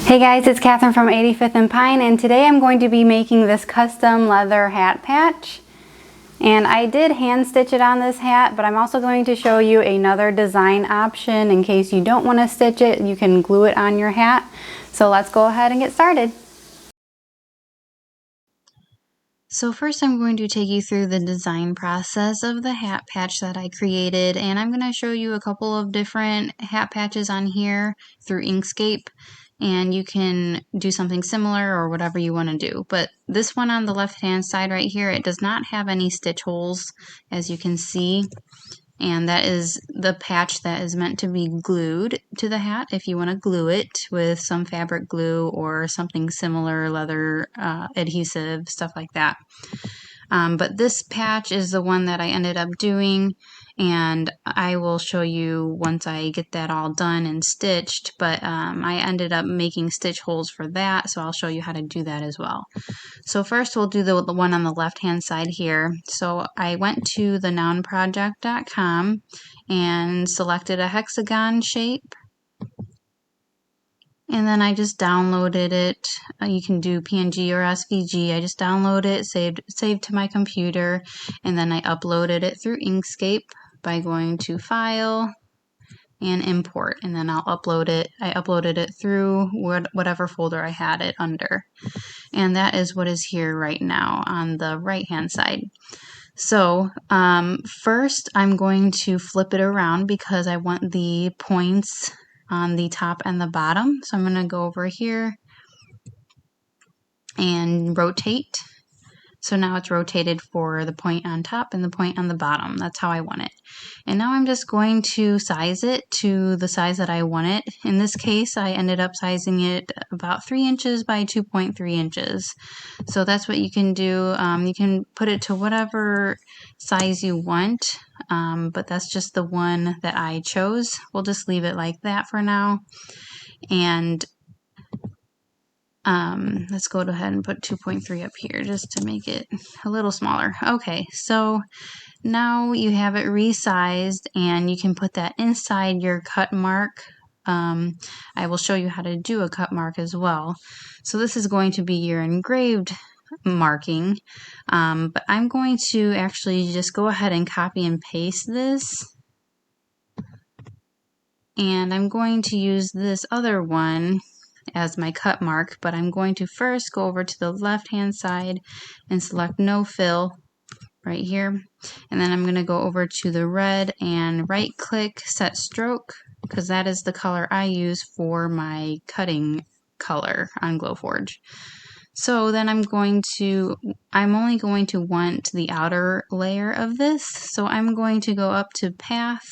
Hey guys, it's Catherine from 85th and Pine, and today I'm going to be making this custom leather hat patch. And I did hand stitch it on this hat, but I'm also going to show you another design option in case you don't want to stitch it. You can glue it on your hat. So let's go ahead and get started. So first I'm going to take you through the design process of the hat patch that I created, and I'm going to show you a couple of different hat patches on here through Inkscape, and you can do something similar or whatever you want to do. But this one on the left hand side right here, it does not have any stitch holes, as you can see. And that is the patch that is meant to be glued to the hat if you want to glue it with some fabric glue or something similar, leather adhesive, stuff like that. But this patch is the one that I ended up doing, and I will show you once I get that all done and stitched. But I ended up making stitch holes for that, so I'll show you how to do that as well. So first we'll do the one on the left hand side here. So I went to the nounproject.com and selected a hexagon shape, and then I just downloaded it. You can do PNG or SVG. I just downloaded it, saved to my computer, and then I uploaded it through Inkscape by going to File and Import, and then I'll upload it. I uploaded it through whatever folder I had it under. And that is what is here right now on the right hand side. So first I'm going to flip it around because I want the points on the top and the bottom. So I'm going to go over here and rotate. So now it's rotated for the point on top and the point on the bottom. That's how I want it. And now I'm just going to size it to the size that I want it. In this case, I ended up sizing it about 3 inches by 2.3 inches. So that's what you can do. You can put it to whatever size you want, but that's just the one that I chose. We'll just leave it like that for now. And let's go ahead and put 2.3 up here just to make it a little smaller. Okay, so now you have it resized, and you can put that inside your cut mark. I will show you how to do a cut mark as well. So this is going to be your engraved marking, but I'm going to actually just go ahead and copy and paste this. And I'm going to use this other one as my cut mark, but I'm going to first go over to the left hand side and select no fill right here, and then I'm going to go over to the red and right click set stroke, because that is the color I use for my cutting color on Glowforge. So then I'm only going to want the outer layer of this, so I'm going to go up to path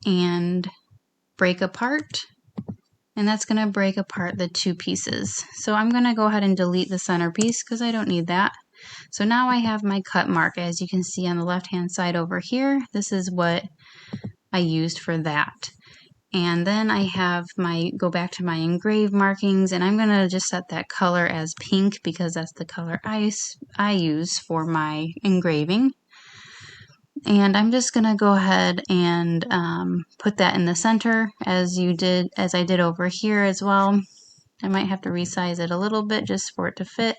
and break apart, and that's going to break apart the two pieces. So I'm going to go ahead and delete the center piece because I don't need that. So now I have my cut mark, as you can see on the left hand side over here. This is what I used for that. And then I have go back to my engraved markings, and I'm going to just set that color as pink because that's the color I use for my engraving. And I'm just going to go ahead and put that in the center as I did over here as well. I might have to resize it a little bit just for it to fit.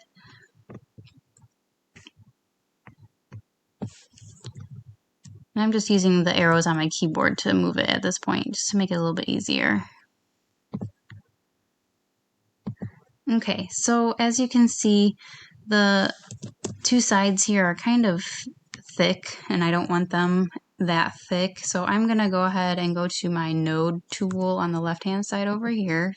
And I'm just using the arrows on my keyboard to move it at this point, just to make it a little bit easier. Okay, so as you can see, the two sides here are kind of thick, and I don't want them that thick. So I'm going to go ahead and go to my node tool on the left hand side over here.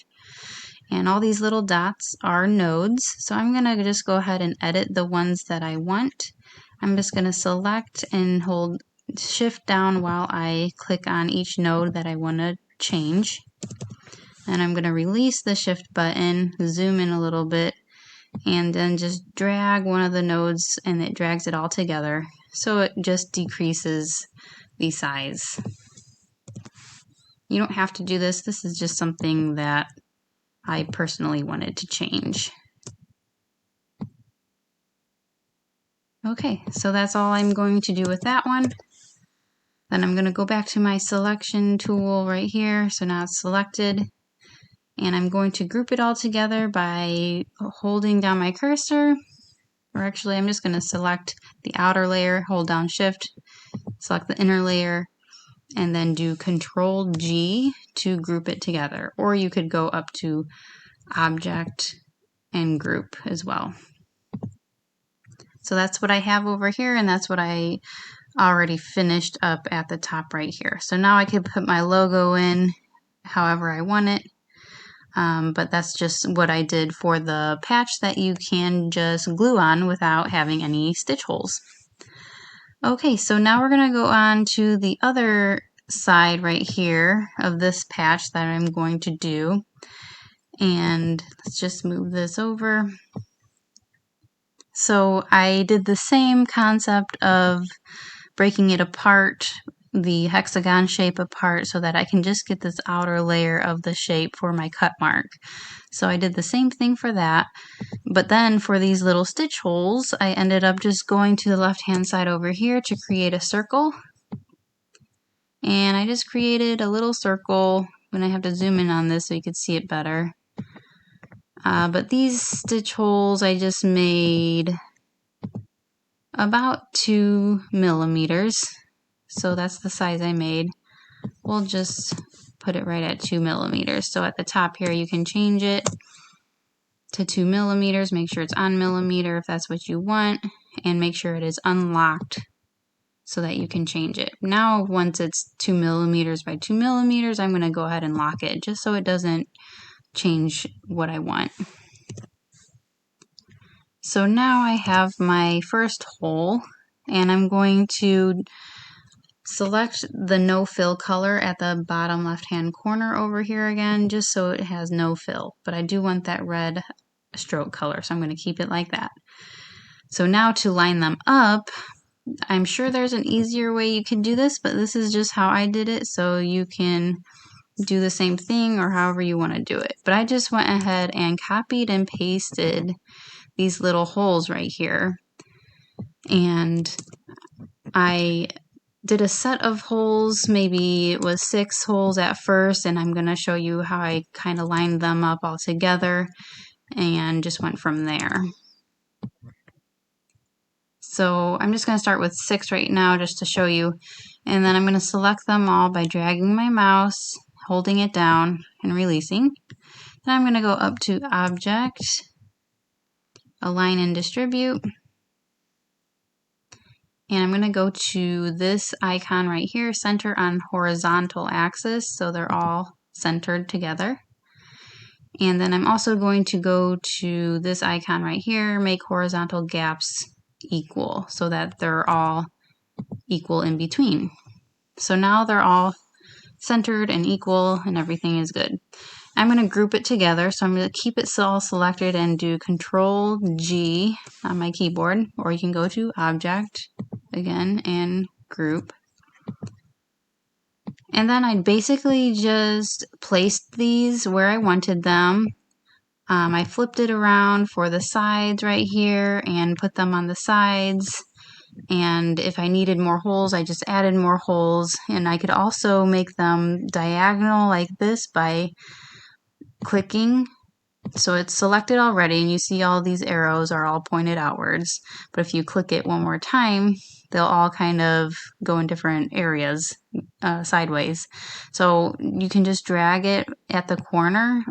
And all these little dots are nodes. So I'm going to just go ahead and edit the ones that I want. I'm just going to select and hold shift down while I click on each node that I want to change. And I'm going to release the shift button, zoom in a little bit, and then just drag one of the nodes, and it drags it all together. So it just decreases the size. You don't have to do this. This is just something that I personally wanted to change. Okay, so that's all I'm going to do with that one. Then I'm going to go back to my selection tool right here. So now it's selected. And I'm going to group it all together by holding down my cursor. Or actually, I'm just going to select the outer layer, hold down Shift, select the inner layer, and then do Control G to group it together. Or you could go up to Object and Group as well. So that's what I have over here, and that's what I already finished up at the top right here. So now I can put my logo in however I want it. But that's just what I did for the patch that you can just glue on without having any stitch holes. Okay, so now we're going to go on to the other side right here of this patch that I'm going to do. And let's just move this over. So I did the same concept of breaking it apart, the hexagon shape apart, so that I can just get this outer layer of the shape for my cut mark. So I did the same thing for that, but then for these little stitch holes, I ended up just going to the left hand side over here to create a circle. And I just created a little circle. I'm going to have to zoom in on this so you can see it better. But these stitch holes I just made about 2 millimeters. So that's the size I made. We'll just put it right at 2 millimeters. So at the top here, you can change it to 2 millimeters. Make sure it's on millimeter if that's what you want, and make sure it is unlocked so that you can change it. Now, once it's 2 millimeters by 2 millimeters, I'm going to go ahead and lock it just so it doesn't change what I want. So now I have my first hole, and I'm going to select the no fill color at the bottom left hand corner over here again, just so it has no fill, but I do want that red stroke color, so I'm going to keep it like that. So now to line them up, I'm sure there's an easier way you can do this, but this is just how I did it, so you can do the same thing or however you want to do it. But I just went ahead and copied and pasted these little holes right here, and I did a set of holes. Maybe it was 6 holes at first, and I'm going to show you how I kind of lined them up all together and just went from there. So I'm just going to start with 6 right now just to show you, and then I'm going to select them all by dragging my mouse, holding it down and releasing. Then I'm going to go up to Object, Align and Distribute, and I'm going to go to this icon right here, Center on Horizontal Axis, so they're all centered together. And then I'm also going to go to this icon right here, Make Horizontal Gaps Equal, so that they're all equal in between. So now they're all centered and equal and everything is good. I'm going to group it together, so I'm going to keep it all selected and do Control G on my keyboard, or you can go to Object again and Group. And then I basically just placed these where I wanted them. I flipped it around for the sides right here and put them on the sides. And if I needed more holes, I just added more holes. And I could also make them diagonal like this by clicking. So it's selected already, and you see all these arrows are all pointed outwards. But if you click it one more time, they'll all kind of go in different areas sideways. So you can just drag it at the corner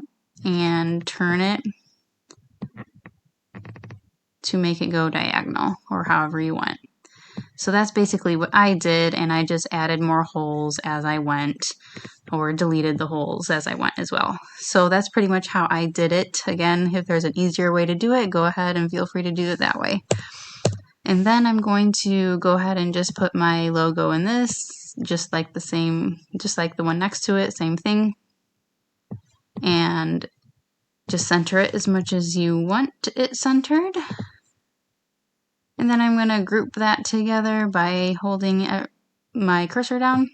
and turn it to make it go diagonal, or however you want. So that's basically what I did, and I just added more holes as I went, or deleted the holes as I went as well. So that's pretty much how I did it. Again, if there's an easier way to do it, go ahead and feel free to do it that way. And then I'm going to go ahead and just put my logo in this, just like the one next to it, same thing. And just center it as much as you want it centered. And then I'm going to group that together by holding my cursor down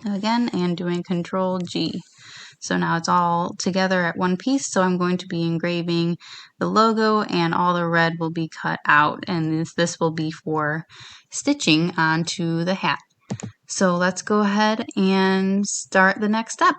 again and doing Control G. So now it's all together at one piece, so I'm going to be engraving the logo, and all the red will be cut out, and this will be for stitching onto the hat. So let's go ahead and start the next step.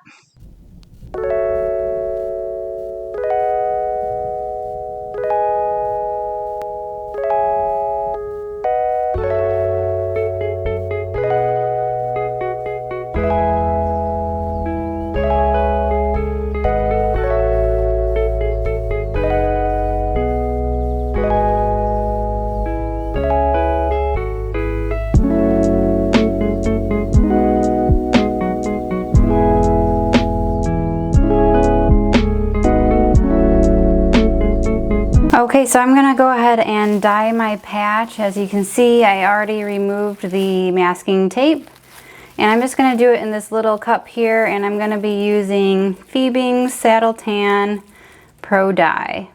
Okay, so I'm gonna go ahead and dye my patch. As you can see, I already removed the masking tape. And I'm just gonna do it in this little cup here, and I'm gonna be using Phoebe's Saddle Tan Pro Dye.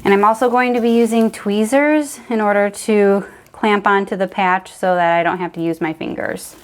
And I'm also going to be using tweezers in order to clamp onto the patch so that I don't have to use my fingers.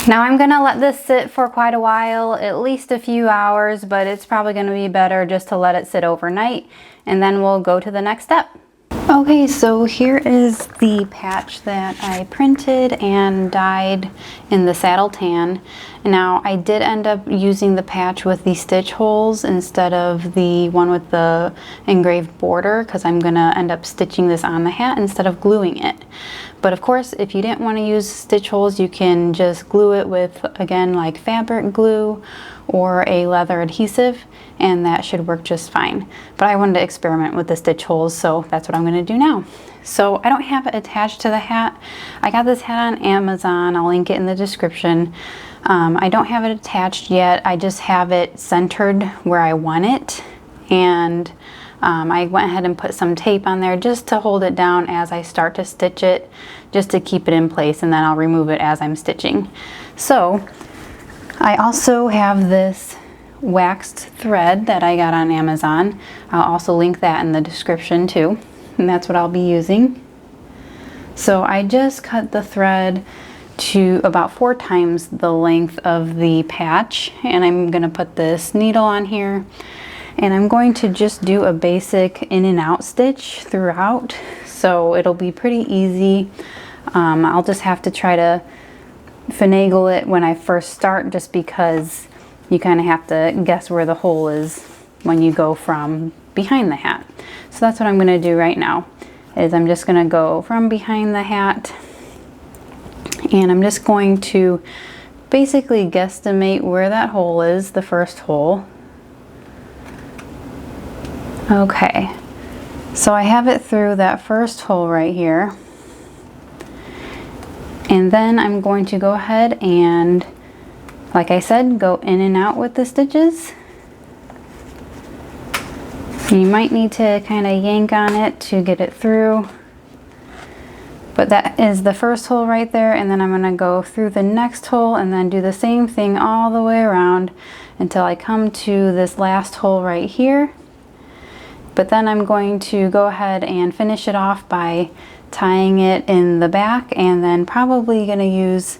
Now I'm gonna let this sit for quite a while, at least a few hours, but it's probably gonna be better just to let it sit overnight, and then we'll go to the next step. Okay, so here is the patch that I printed and dyed in the saddle tan. Now I did end up using the patch with the stitch holes instead of the one with the engraved border, because I'm gonna end up stitching this on the hat instead of gluing it. But of course, if you didn't want to use stitch holes, you can just glue it with, again, like fabric glue or a leather adhesive, and that should work just fine. But I wanted to experiment with the stitch holes, so that's what I'm going to do now. So I don't have it attached to the hat. I got this hat on Amazon. I'll link it in the description. I don't have it attached yet. I just have it centered where I want it, and I went ahead and put some tape on there just to hold it down as I start to stitch it, just to keep it in place, and then I'll remove it as I'm stitching. So I also have this waxed thread that I got on Amazon. I'll also link that in the description too, and that's what I'll be using. So I just cut the thread to about 4 times the length of the patch, and I'm gonna put this needle on here, and I'm going to just do a basic in and out stitch throughout, so it'll be pretty easy. I'll just have to try to finagle it when I first start, just because you kind of have to guess where the hole is when you go from behind the hat. So that's what I'm going to do right now, is I'm just going to go from behind the hat, and I'm just going to basically guesstimate where that hole is, the first hole. Okay, so I have it through that first hole right here, and then I'm going to go ahead and, like I said, go in and out with the stitches. You might need to kind of yank on it to get it through, but that is the first hole right there, and then I'm going to go through the next hole and then do the same thing all the way around until I come to this last hole right here. But then I'm going to go ahead and finish it off by tying it in the back, and then probably going to use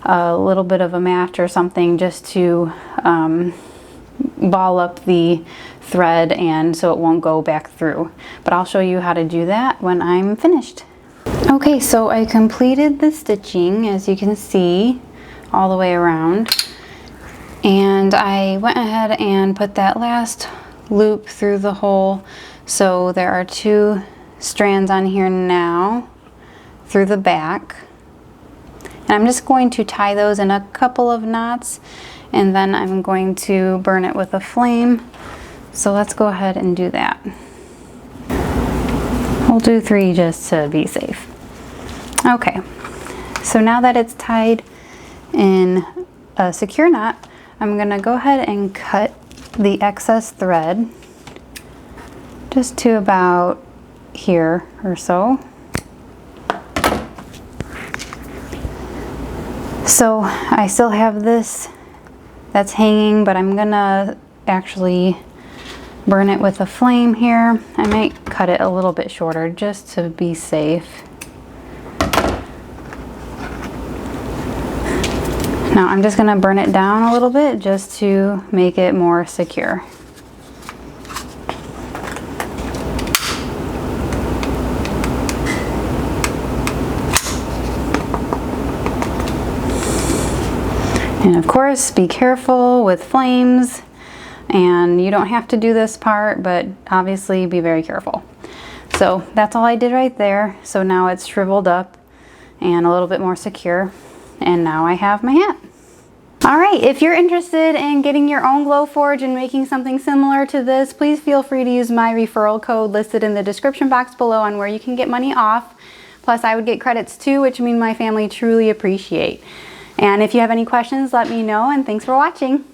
a little bit of a match or something just to ball up the thread, and so it won't go back through. But I'll show you how to do that when I'm finished. Okay, so I completed the stitching, as you can see, all the way around, and I went ahead and put that last loop through the hole. So there are 2 strands on here now through the back, and I'm just going to tie those in a couple of knots, and then I'm going to burn it with a flame. So let's go ahead and do that. We'll do 3 just to be safe. Okay, so now that it's tied in a secure knot, I'm gonna go ahead and cut the excess thread just to about here or so. So I still have this that's hanging, but I'm gonna actually burn it with a flame here. I might cut it a little bit shorter just to be safe. Now I'm just gonna burn it down a little bit just to make it more secure. And of course, be careful with flames, and you don't have to do this part, but obviously be very careful. So that's all I did right there. So now it's shriveled up and a little bit more secure, and now I have my hat. All right, if you're interested in getting your own Glowforge and making something similar to this, please feel free to use my referral code listed in the description box below on where you can get money off. Plus I would get credits too, which mean my family truly appreciate. And if you have any questions, let me know, and thanks for watching.